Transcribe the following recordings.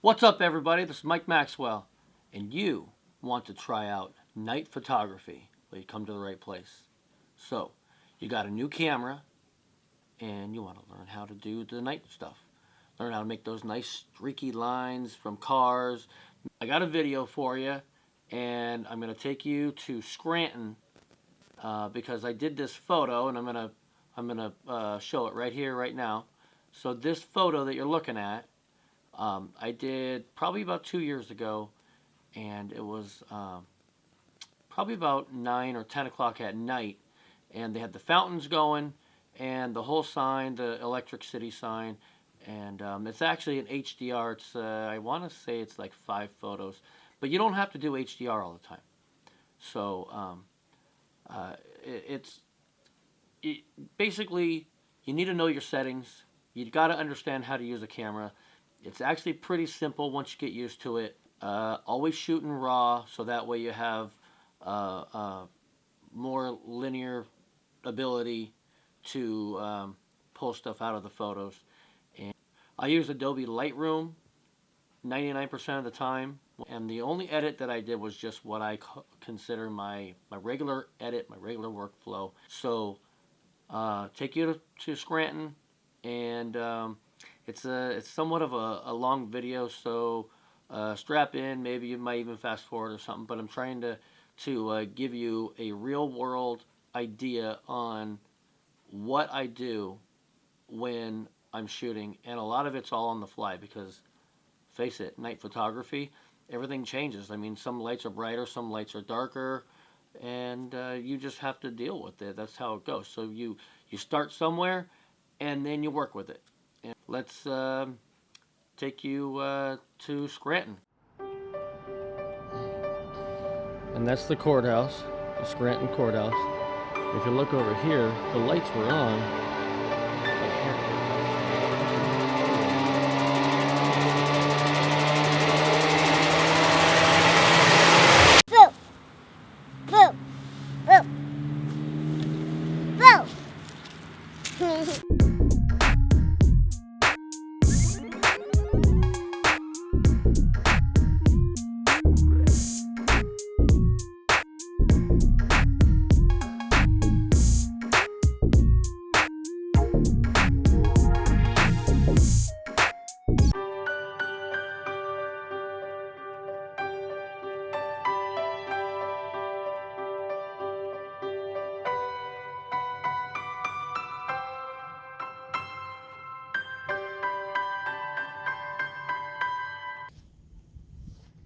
What's up, everybody? This is Mike Maxwell, and you want to try out night photography. Well, you come to the right place. So, you got a new camera, and you want to learn how to do the night stuff. Learn how to make those nice streaky lines from cars. I got a video for you, and I'm going to take you to Scranton because I did this photo, and I'm gonna show it right here, right now. So this photo that you're looking at, I did probably about 2 years ago, and it was probably about 9 or 10 o'clock at night, and they had the fountains going and the whole sign, the Electric City sign, and it's actually an HDR. It's I want to say it's like 5 photos, but you don't have to do HDR all the time. So it's basically you need to know your settings. You got to understand how to use a camera. It's actually pretty simple once you get used to it. Always shoot in RAW, so that way you have more linear ability to pull stuff out of the photos. And I use Adobe Lightroom 99% of the time. And the only edit that I did was just what I consider my regular edit, my regular workflow. So take you to Scranton, and it's somewhat of a long video, so strap in. Maybe you might even fast forward or something. But I'm trying to give you a real world idea on what I do when I'm shooting, and a lot of it's all on the fly because, face it, night photography, everything changes. I mean, some lights are brighter, some lights are darker, and you just have to deal with it. That's how it goes. So you start somewhere, and then you work with it. And let's take you to Scranton. And that's the courthouse, the Scranton courthouse. If you look over here, the lights were on.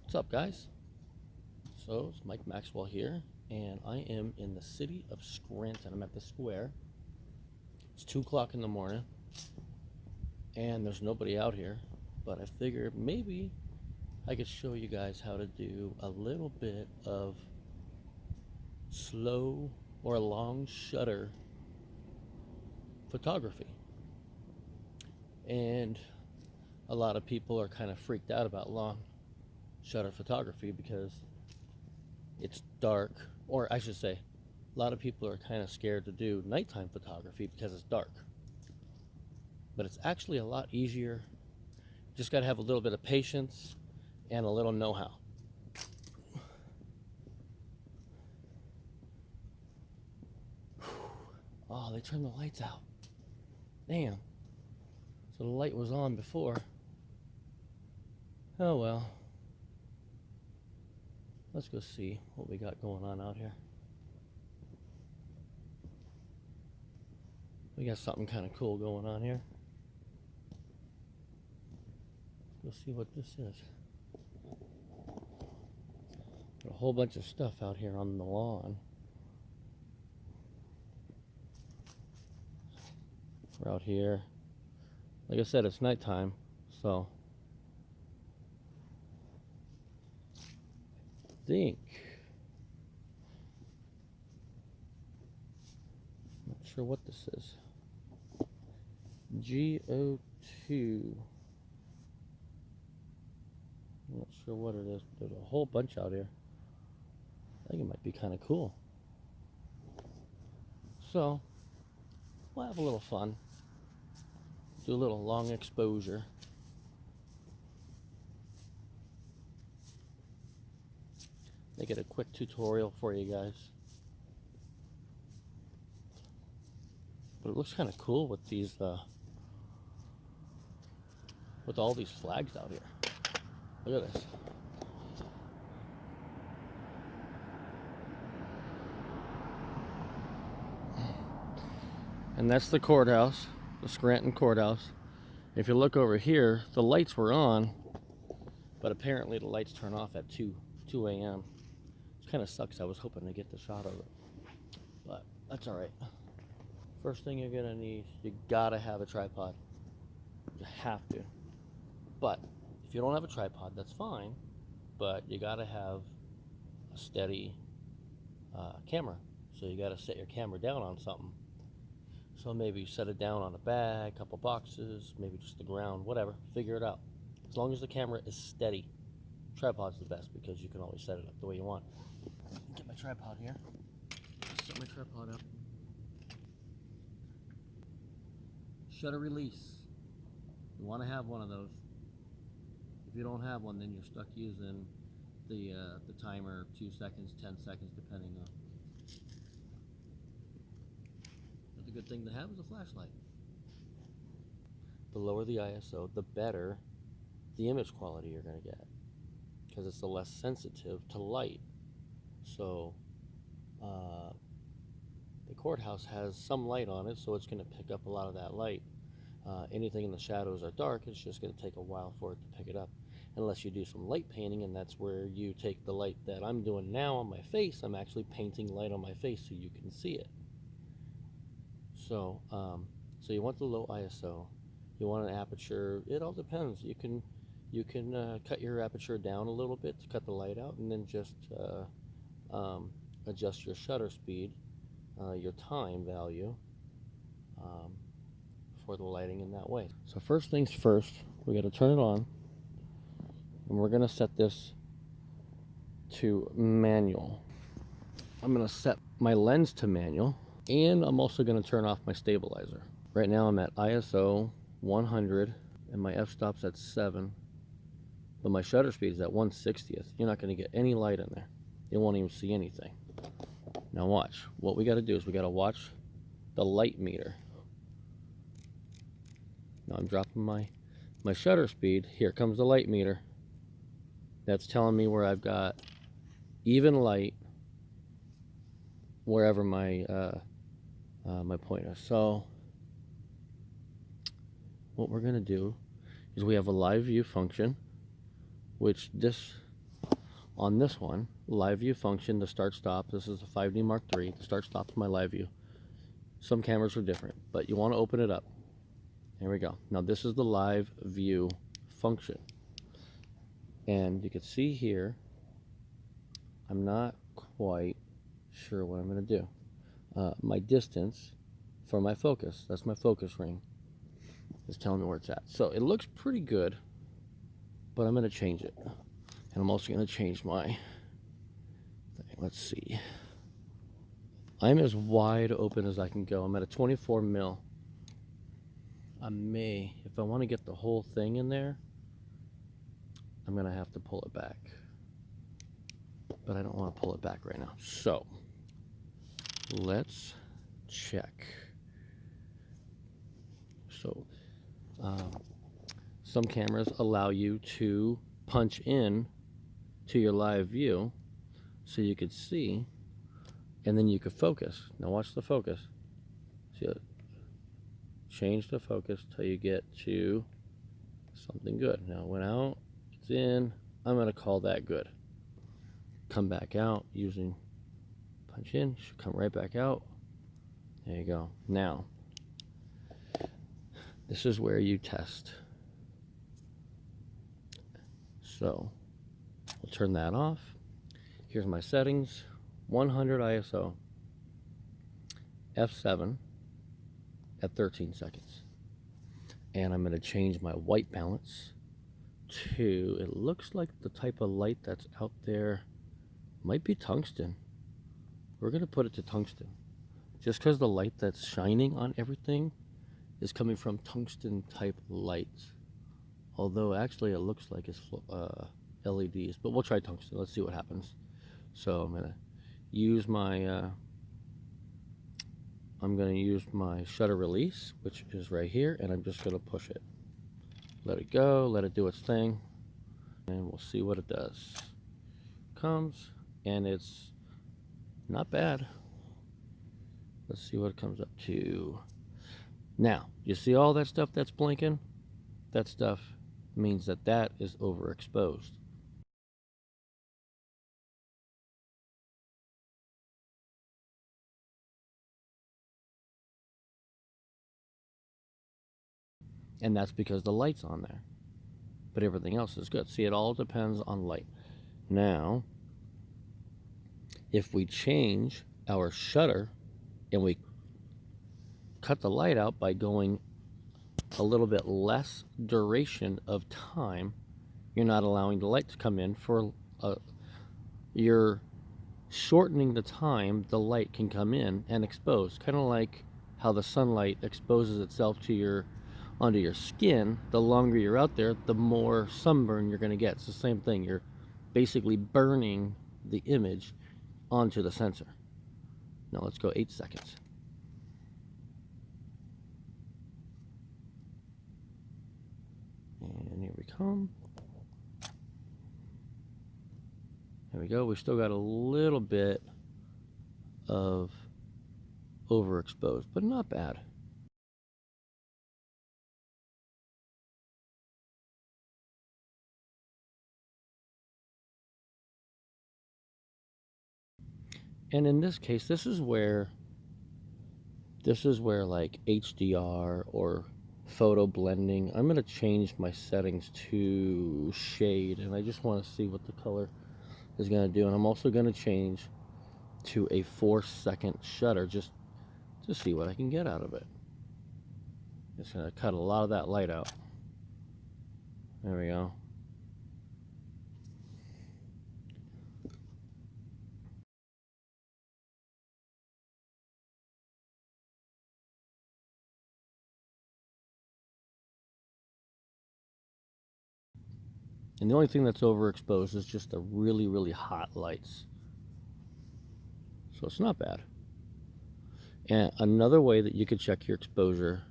What's up, guys? So it's Mike Maxwell here, and I am in the city of Scranton. I'm at the square. It's 2 o'clock in the morning, and there's nobody out here, but I figured maybe I could show you guys how to do a little bit of slow or long shutter photography. And a lot of people are kind of freaked out about long shutter photography because it's dark, or I should say, a lot of people are kind of scared to do nighttime photography because it's dark. But it's actually a lot easier. Just got to have a little bit of patience and a little know-how. Oh, they turned the lights out. Damn. So the light was on before. Oh well. Let's go see what we got going on out here. We got something kind of cool going on here. Let's go see what this is. Got a whole bunch of stuff out here on the lawn. We're out here. Like I said, it's nighttime, so think. Not sure what this is. GO2. I'm not sure what it is. There's a whole bunch out here. I think it might be kind of cool. So, we'll have a little fun. Do a little long exposure. make it a quick tutorial for you guys. But it looks kind of cool with these, with all these flags out here. Look at this. And that's the courthouse, the Scranton courthouse. If you look over here, the lights were on, but apparently the lights turn off at 2 a.m. It kind of sucks. I was hoping to get the shot of it, but that's all right. First thing you're gonna need, you gotta have a tripod. You have to. But if you don't have a tripod, that's fine, but you gotta have a steady camera. So you gotta set your camera down on something. So maybe set it down on a bag, a couple boxes, maybe just the ground, whatever, figure it out. As long as the camera is steady, tripod's the best because you can always set it up the way you want. Get my tripod here. Set my tripod up. Shutter release. You want to have one of those. If you don't have one, then you're stuck using the timer, 2 seconds, 10 seconds, depending on. But the good thing to have is a flashlight. The lower the ISO, the better the image quality you're going to get, because it's the less sensitive to light. So the courthouse has some light on it, so it's going to pick up a lot of that light. Anything in the shadows or dark, it's just going to take a while for it to pick it up, unless you do some light painting, and that's where you take the light that I'm doing now on my face. I'm actually painting light on my face so you can see it. So so you want the low ISO, you want an aperture. It all depends. You can cut your aperture down a little bit to cut the light out, and then just adjust your shutter speed, your time value, for the lighting in that way. So first things first, we got to turn it on, and we're going to set this to manual. I'm going to set my lens to manual, and I'm also going to turn off my stabilizer. Right now I'm at ISO 100 and my f-stop's at 7, but my shutter speed is at 1/60th. You're not going to get any light in there. You won't even see anything. Now watch. What we got to do is we got to watch the light meter. Now I'm dropping my shutter speed. Here comes the light meter. That's telling me where I've got even light wherever my my point is. So what we're gonna do is we have a live view function, which on this one, live view function, the start stop. This is a 5D Mark III. The start stop is my live view. Some cameras are different, but you want to open it up. Here we go. Now this is the live view function, and you can see here, I'm not quite sure what I'm going to do. My distance for my focus, that's my focus ring, is telling me where it's at. So it looks pretty good, but I'm going to change it. And I'm also going to change my thing. Let's see. I'm as wide open as I can go. I'm at a 24 mil. I may, if I want to get the whole thing in there, I'm going to have to pull it back. But I don't want to pull it back right now. So let's check. So some cameras allow you to punch in to your live view so you could see, and then you could focus. Now watch the focus. See, change the focus till you get to something good. Now it went out, it's in. I'm going to call that good. Come back out using punch in, should come right back out. There you go. Now this is where you test. So we'll turn that off. Here's my settings. 100 ISO, f7 at 13 seconds. And I'm going to change my white balance to, it looks like the type of light that's out there might be tungsten. We're going to put it to tungsten, just because the light that's shining on everything is coming from tungsten type lights. Although actually it looks like it's LEDs, but we'll try tungsten. Let's see what happens. So I'm gonna use my shutter release, which is right here, and I'm just gonna push it. Let it go, let it do its thing, and we'll see what it does. Comes, and it's not bad. Let's see what it comes up to. Now, you see all that stuff that's blinking? That stuff means that that is overexposed. And that's because the light's on there. But everything else is good. See, it all depends on light. Now, if we change our shutter and we cut the light out by going a little bit less duration of time, you're not allowing the light to come in for you're shortening the time the light can come in and expose, kind of like how the sunlight exposes itself to onto your skin. The longer you're out there, the more sunburn you're going to get. It's the same thing. You're basically burning the image onto the sensor. Now let's go 8 seconds. And here we come. There we go. We still got a little bit of overexposed, but not bad. And in this case, this is where like HDR or photo blending, I'm going to change my settings to shade, and I just want to see what the color is going to do. And I'm also going to change to a 4-second shutter just to see what I can get out of it. It's going to cut a lot of that light out. There we go. And the only thing that's overexposed is just the really, really hot lights. So it's not bad. And another way that you could check your exposure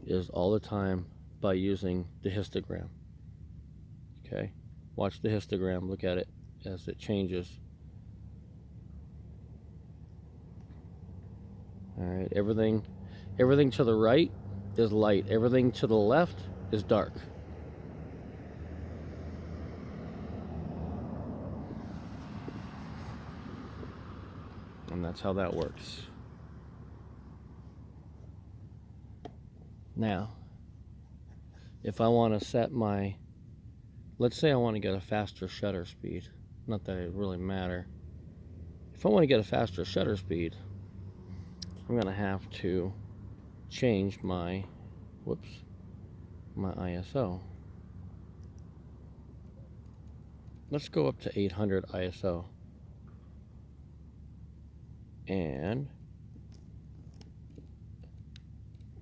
is all the time by using the histogram. Okay, watch the histogram, look at it as it changes. All right, everything to the right is light, everything to the left is dark. And that's how that works. Now, if I want to set let's say I want to get a faster shutter speed, not that it really matter. If I want to get a faster shutter speed, I'm going to have to change my ISO. Let's go up to 800 ISO. And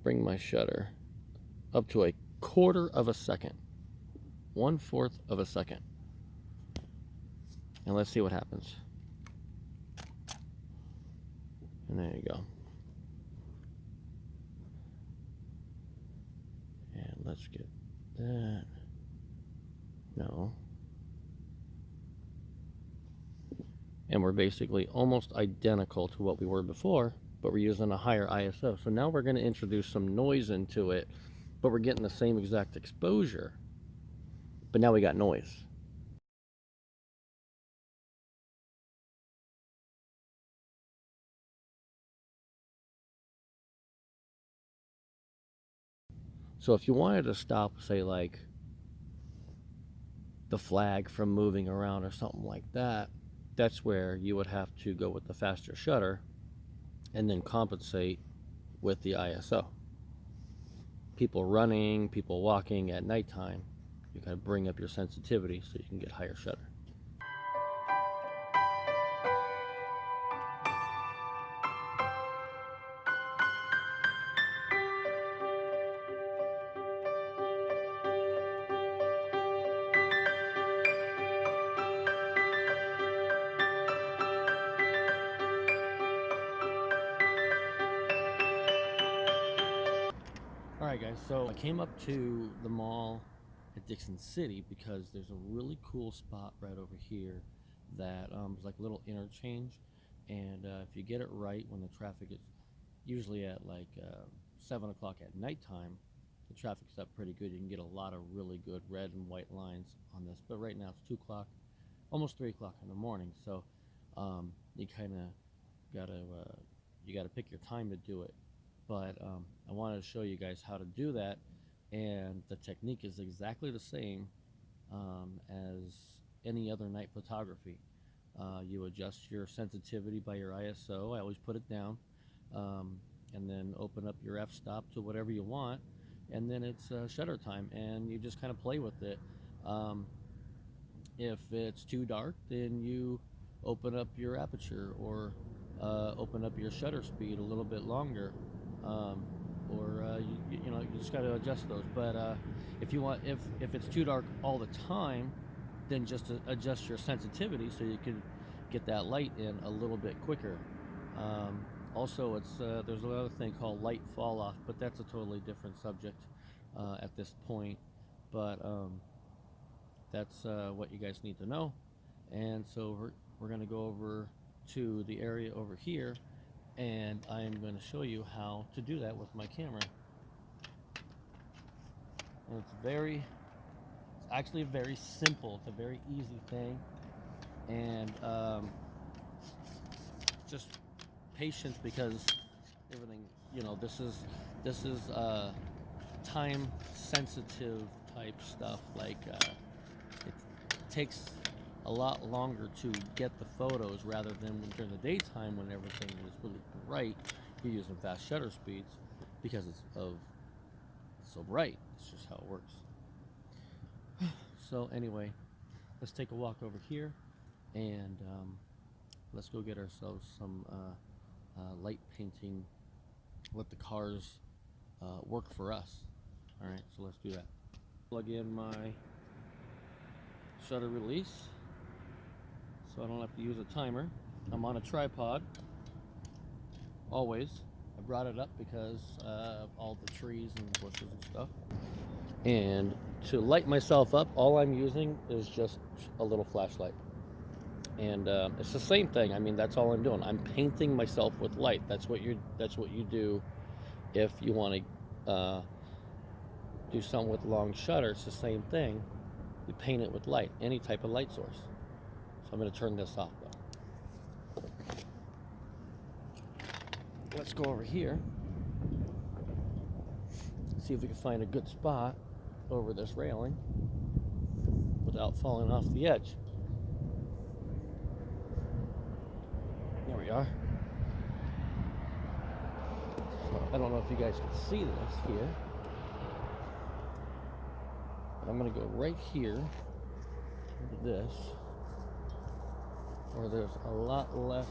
bring my shutter up to 1/4 of a second. 1/4 of a second. And let's see what happens. And there you go. And let's get that. No. And we're basically almost identical to what we were before, but we're using a higher ISO. So now we're going to introduce some noise into it, but we're getting the same exact exposure. But now we got noise. So if you wanted to stop, say, like the flag from moving around or something like that, that's where you would have to go with the faster shutter and then compensate with the ISO. People running, people walking at nighttime, you gotta bring up your sensitivity so you can get higher shutter. Alright guys, so I came up to the mall at Dixon City because there's a really cool spot right over here that is like a little interchange, and if you get it right when the traffic is usually at like 7 o'clock at nighttime, the traffic's up pretty good. You can get a lot of really good red and white lines on this, but right now it's 2 o'clock, almost 3 o'clock in the morning, so you kind of gotta pick your time to do it. But I wanted to show you guys how to do that, and the technique is exactly the same as any other night photography. You adjust your sensitivity by your ISO. I always put it down, and then open up your f-stop to whatever you want, and then it's shutter time, and you just kind of play with it. If it's too dark, then you open up your aperture, or open up your shutter speed a little bit longer, or you know, you just got to adjust those. But if you want, if it's too dark all the time, then just adjust your sensitivity so you can get that light in a little bit quicker. Also, it's there's another thing called light fall off, but that's a totally different subject at this point. But that's what you guys need to know. And so we're going to go over to the area over here, and I'm going to show you how to do that with my camera. And it's actually very simple. It's a very easy thing, and just patience, because everything, you know, this is time sensitive type stuff. Like it takes a lot longer to get the photos rather than during the daytime when everything is really bright. You're using fast shutter speeds because it's so bright. It's just how it works. So anyway, let's take a walk over here, and let's go get ourselves some light painting. Let the cars work for us. All right, so let's do that. Plug in my shutter release so I don't have to use a timer. I'm on a tripod always. I brought it up because of all the trees and bushes and stuff. And to light myself up, all I'm using is just a little flashlight. And it's the same thing. I mean, that's all I'm doing. I'm painting myself with light. That's what you do if you want to do something with long shutter. It's the same thing. You paint it with light, any type of light source. So I'm going to turn this off though. Let's go over here. See if we can find a good spot over this railing without falling off the edge. There we are. I don't know if you guys can see this here, but I'm going to go right here into this, where there's a lot less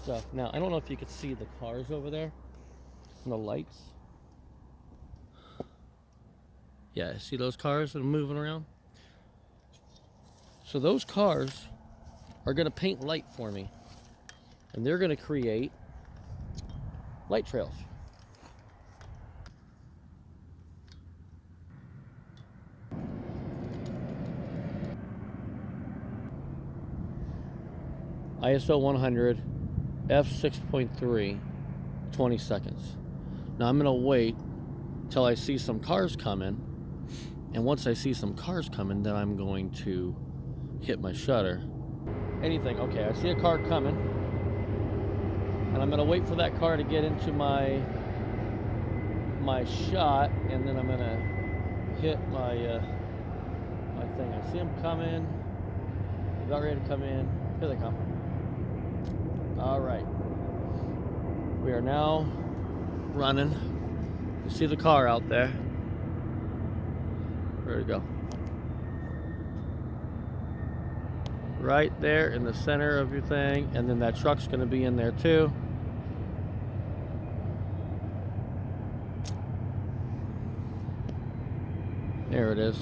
stuff. Now, I don't know if you could see the cars over there and the lights. Yeah, see those cars that are moving around? So those cars are going to paint light for me, and they're going to create light trails. ISO 100, f6.3, 20 seconds. Now I'm going to wait till I see some cars coming, and once I see some cars coming, then I'm going to hit my shutter. Anything. Okay, I see a car coming, and I'm going to wait for that car to get into my shot, and then I'm going to hit my thing. I see them coming. They're about ready to come in. Here they come. All right. We are now running. You see the car out there. Where'd it go? Right there in the center of your thing, and then that truck's going to be in there too. There it is.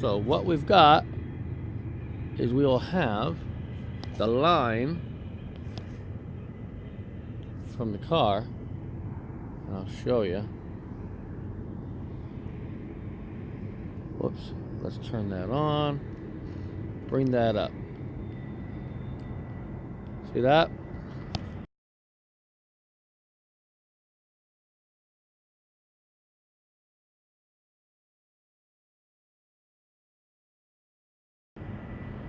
So what we've got is we will have the line from the car And I'll show you. Whoops. Let's turn that on. Bring that up. See that?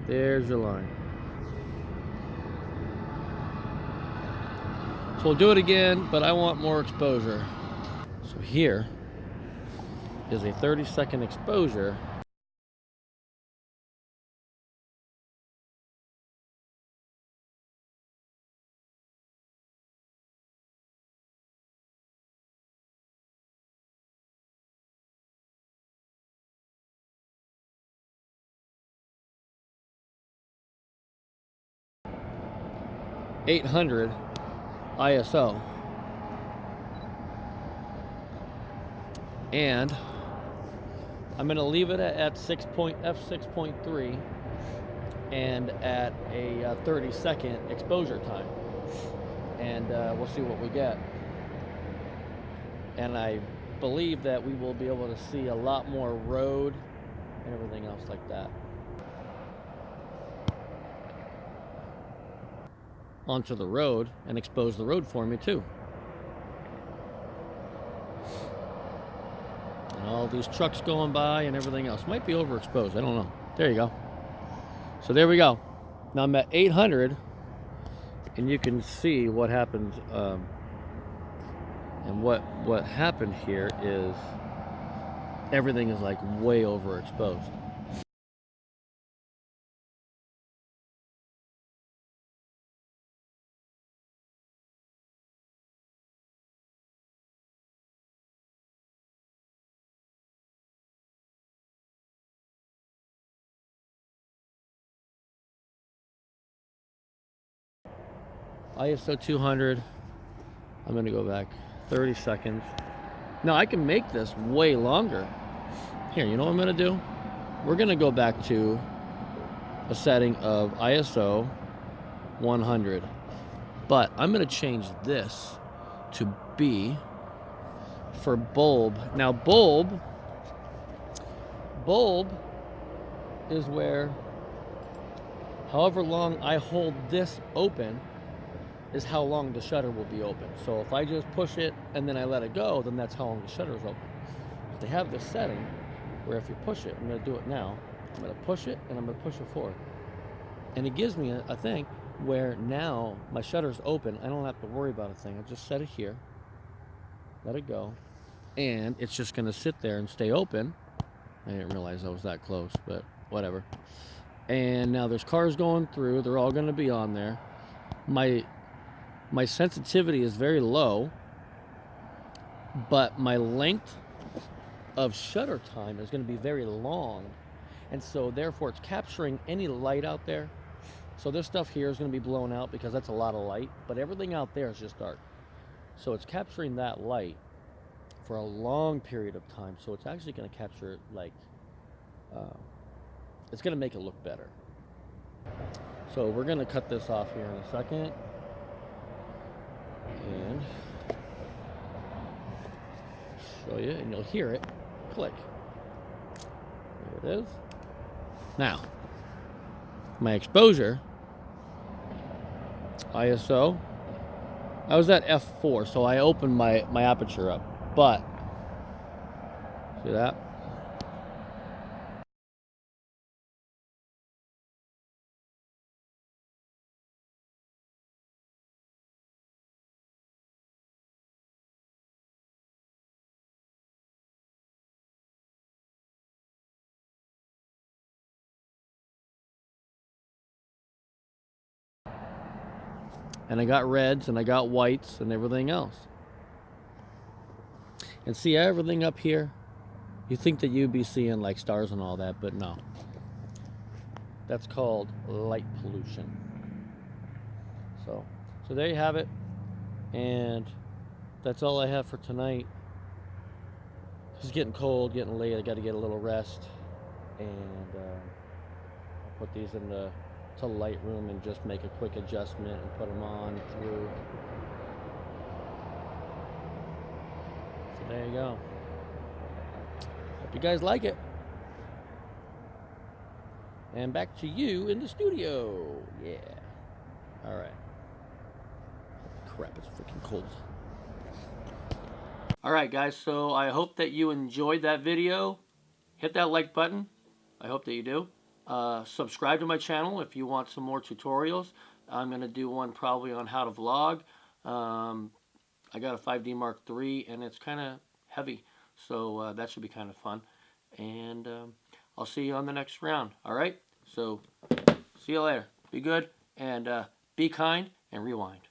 There's your line. So we'll do it again, but I want more exposure. So here is a 30-second exposure. .800 ISO. And I'm going to leave it at f6.3 and at a 30-second exposure time. And we'll see what we get. And I believe that we will be able to see a lot more road and everything else like that. Onto the road and expose the road for me too. And all these trucks going by and everything else. Might be overexposed, I don't know. There you go. So there we go. Now I'm at 800 and you can see what happens. And what happened here is everything is like way overexposed. ISO 200. I'm gonna go back 30 seconds. Now I can make this way longer. Here, you know what I'm gonna do? We're gonna go back to a setting of ISO 100. But I'm gonna change this to B for bulb. Now bulb is where however long I hold this open is how long the shutter will be open. So if I just push it and then I let it go, then that's how long the shutter is open. But they have this setting where if you push it, I'm gonna do it now, I'm gonna push it and I'm gonna push it forward. And it gives me a thing where now my shutter's open, I don't have to worry about a thing. I just set it here, let it go, and it's just gonna sit there and stay open. I didn't realize I was that close, but whatever. And now there's cars going through, they're all gonna be on there. My sensitivity is very low, but my length of shutter time is going to be very long, and so therefore it's capturing any light out there. So this stuff here is going to be blown out because that's a lot of light, but everything out there is just dark. So it's capturing that light for a long period of time, so it's actually going to capture it like, it's going to make it look better. So we're going to cut this off here in a second. And show you, and you'll hear it click. There it is. Now, my exposure, ISO, I was at f4, so I opened my aperture up, but see that? And I got reds and I got whites and everything else. And see everything up here? You think that you'd be seeing like stars and all that, but no. That's called light pollution. So there you have it. And that's all I have for tonight. It's getting cold, getting late. I got to get a little rest. And I'll put these in the Lightroom and just make a quick adjustment and put them on through. So there you go. Hope you guys like it. And back to you in the studio. Yeah. All right. Crap, it's freaking cold. All right, guys. So I hope that you enjoyed that video. Hit that like button. I hope that you do. Subscribe to my channel if you want some more tutorials. I'm going to do one probably on how to vlog. I got a 5D Mark III, and it's kind of heavy. So that should be kind of fun. And I'll see you on the next round. All right? So see you later. Be good, and be kind, and rewind.